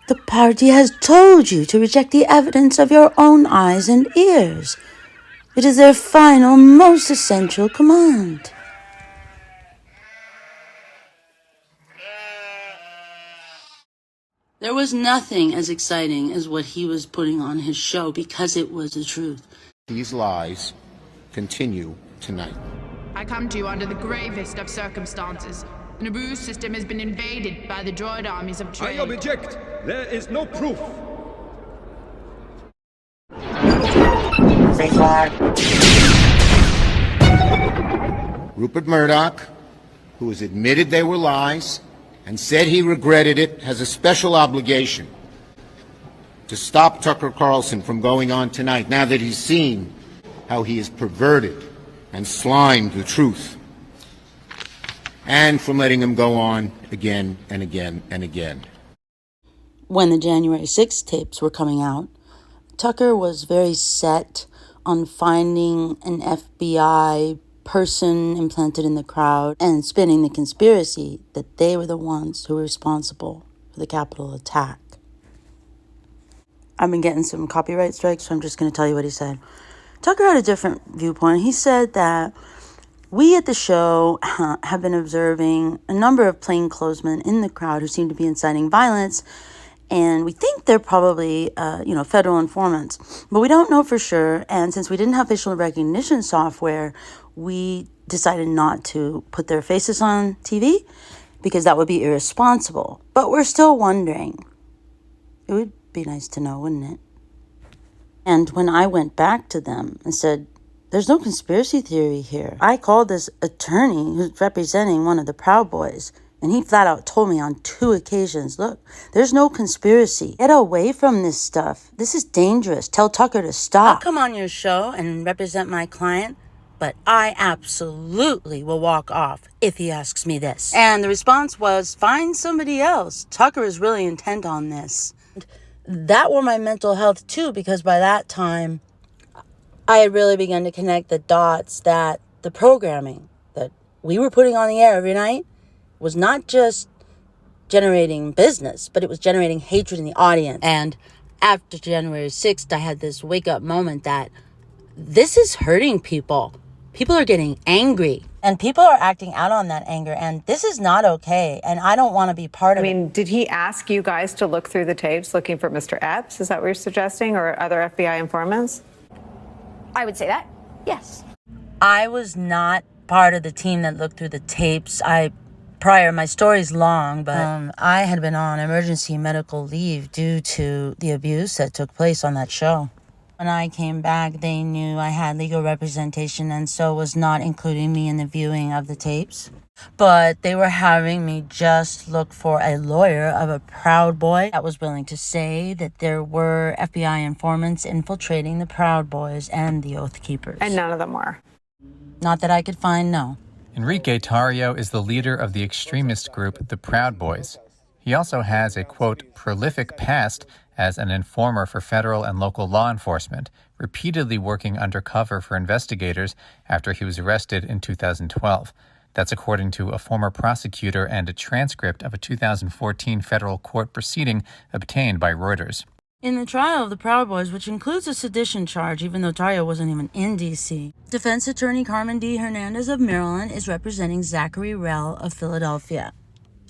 The party has told you to reject the evidence of your own eyes and ears. It is their final, most essential command. There was nothing as exciting as what he was putting on his show because it was the truth. These lies continue tonight. I come to you under the gravest of circumstances. The Naboo system has been invaded by the droid armies of trade. I object. There is no proof. Rupert Murdoch, who has admitted they were lies and said he regretted it, has a special obligation to stop Tucker Carlson from going on tonight now that he's seen how he has perverted and slimed the truth, and from letting him go on again and again and again. When the January 6th tapes were coming out, Tucker was very set on finding an FBI person implanted in the crowd and spinning the conspiracy that they were the ones who were responsible for the Capitol attack. I've been getting some copyright strikes, so I'm just going to tell you what he said. Tucker had a different viewpoint. He said that we at the show have been observing a number of plainclothesmen in the crowd who seem to be inciting violence, and we think they're probably, federal informants. But we don't know for sure, and since we didn't have facial recognition software, we decided not to put their faces on TV because that would be irresponsible. But we're still wondering. It would be nice to know, wouldn't it? And when I went back to them and said, there's no conspiracy theory here, I called this attorney who's representing one of the Proud Boys, and he flat out told me on 2 occasions, look, there's no conspiracy. Get away from this stuff. This is dangerous. Tell Tucker to stop. I'll come on your show and represent my client, but I absolutely will walk off if he asks me this. And the response was, find somebody else. Tucker is really intent on this. That wore my mental health too, because by that time, I had really begun to connect the dots that the programming that we were putting on the air every night was not just generating business, but it was generating hatred in the audience. And after January 6th, I had this wake-up moment that this is hurting people. People are getting angry, and people are acting out on that anger, and this is not okay, and I don't want to be part of it. I mean, did he ask you guys to look through the tapes looking for Mr. Epps? Is that what you're suggesting, or other FBI informants? I would say that, yes. I was not part of the team that looked through the tapes. My story's long, but I had been on emergency medical leave due to the abuse that took place on that show. When I came back, they knew I had legal representation and so was not including me in the viewing of the tapes. But they were having me just look for a lawyer of a Proud Boy that was willing to say that there were FBI informants infiltrating the Proud Boys and the Oath Keepers. And none of them were? Not that I could find, no. Enrique Tarrio is the leader of the extremist group the Proud Boys. He also has a, quote, prolific past as an informer for federal and local law enforcement, repeatedly working undercover for investigators after he was arrested in 2012. That's according to a former prosecutor and a transcript of a 2014 federal court proceeding obtained by Reuters. In the trial of the Proud Boys, which includes a sedition charge, even though Tarrio wasn't even in D.C., defense attorney Carmen D. Hernandez of Maryland is representing Zachary Rell of Philadelphia.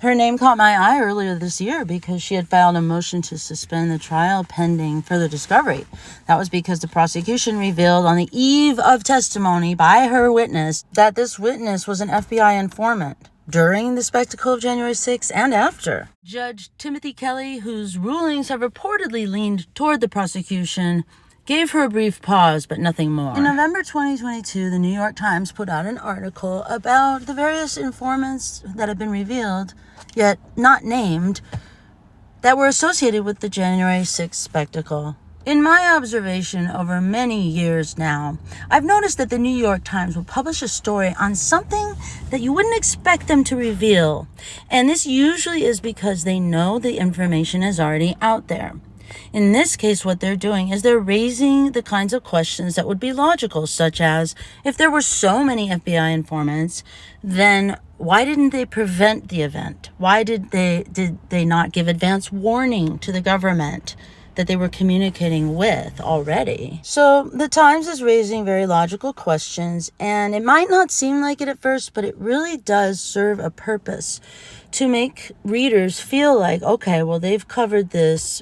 Her name caught my eye earlier this year because she had filed a motion to suspend the trial pending further discovery. That was because the prosecution revealed on the eve of testimony by her witness that this witness was an FBI informant during the spectacle of January 6th and after. Judge Timothy Kelly, whose rulings have reportedly leaned toward the prosecution, gave her a brief pause, but nothing more. In November 2022, the New York Times put out an article about the various informants that had been revealed, yet not named, that were associated with the January 6th spectacle. In my observation over many years now, I've noticed that the New York Times will publish a story on something that you wouldn't expect them to reveal. And this usually is because they know the information is already out there. In this case, what they're doing is they're raising the kinds of questions that would be logical, such as, if there were so many FBI informants, then why didn't they prevent the event? Why did they not give advance warning to the government that they were communicating with already? So the Times is raising very logical questions, and it might not seem like it at first, but it really does serve a purpose to make readers feel like, okay, well, they've covered this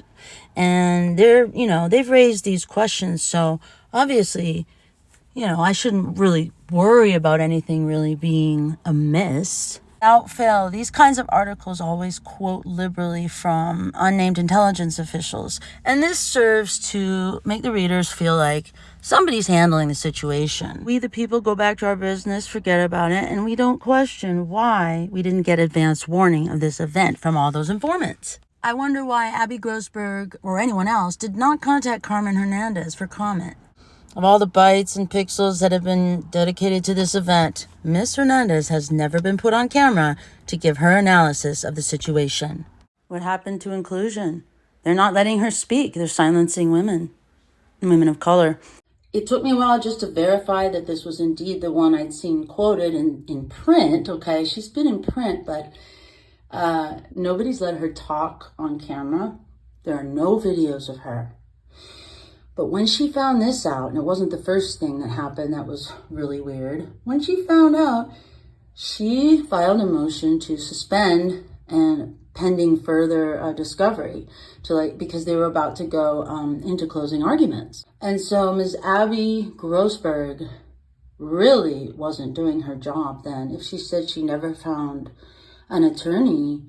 and they've raised these questions. So obviously, I shouldn't really worry about anything really being amiss. Without fail, these kinds of articles always quote liberally from unnamed intelligence officials. And this serves to make the readers feel like somebody's handling the situation. We, the people, go back to our business, forget about it, and we don't question why we didn't get advance warning of this event from all those informants. I wonder why Abby Grossberg or anyone else did not contact Carmen Hernandez for comment. Of all the bytes and pixels that have been dedicated to this event, Miss Hernandez has never been put on camera to give her analysis of the situation. What happened to inclusion? They're not letting her speak. They're silencing women of color. It took me a while just to verify that this was indeed the one I'd seen quoted in print. Okay, she's been in print, but nobody's let her talk on camera. There are no videos of her. But when she found this out, and it wasn't the first thing that happened that was really weird, when she found out, she filed a motion to suspend and pending further discovery because they were about to go into closing arguments. And so Ms. Abby Grossberg really wasn't doing her job then if she said she never found an attorney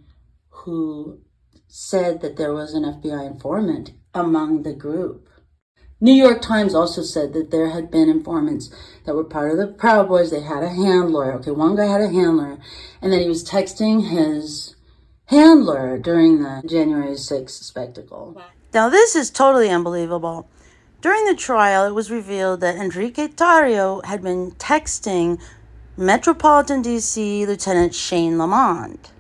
who said that there was an FBI informant among the group. New York Times also said that there had been informants that were part of the Proud Boys. They had a handler. Okay, one guy had a handler, and then he was texting his handler during the January 6th spectacle. Now, this is totally unbelievable. During the trial, it was revealed that Enrique Tarrio had been texting Metropolitan DC Lieutenant Shane Lamond.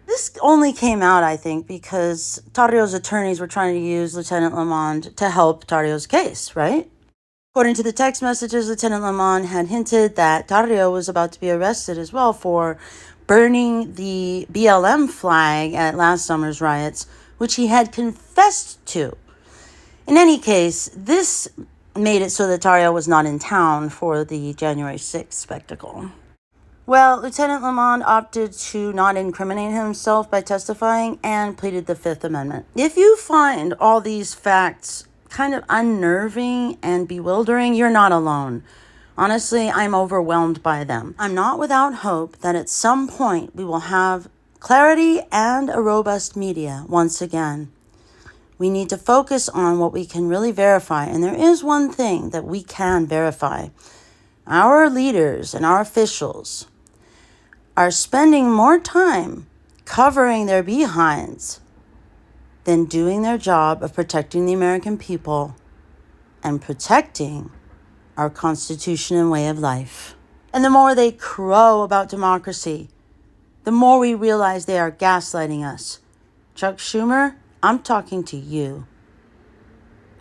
This only came out, I think, because Tarrio's attorneys were trying to use Lieutenant Lamond to help Tarrio's case, right? According to the text messages, Lieutenant Lamond had hinted that Tarrio was about to be arrested as well for burning the BLM flag at last summer's riots, which he had confessed to. In any case, this made it so that Tarrio was not in town for the January 6th spectacle. Well, Lieutenant Lamond opted to not incriminate himself by testifying and pleaded the Fifth Amendment. If you find all these facts kind of unnerving and bewildering, you're not alone. Honestly, I'm overwhelmed by them. I'm not without hope that at some point we will have clarity and a robust media once again. We need to focus on what we can really verify, and there is one thing that we can verify. Our leaders and our officials are spending more time covering their behinds than doing their job of protecting the American people and protecting our Constitution and way of life. And the more they crow about democracy, the more we realize they are gaslighting us. Chuck Schumer, I'm talking to you.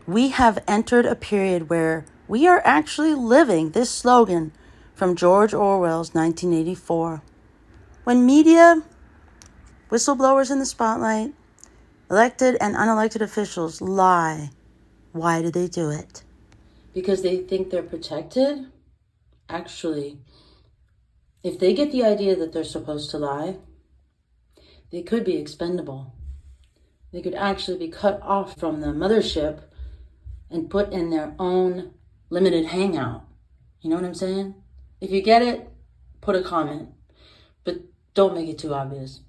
We have entered a period where we are actually living this slogan from George Orwell's 1984. When media, whistleblowers in the spotlight, elected and unelected officials lie, why do they do it? Because they think they're protected? Actually, if they get the idea that they're supposed to lie, they could be expendable. They could actually be cut off from the mothership and put in their own limited hangout. You know what I'm saying? If you get it, put a comment. But don't make it too obvious.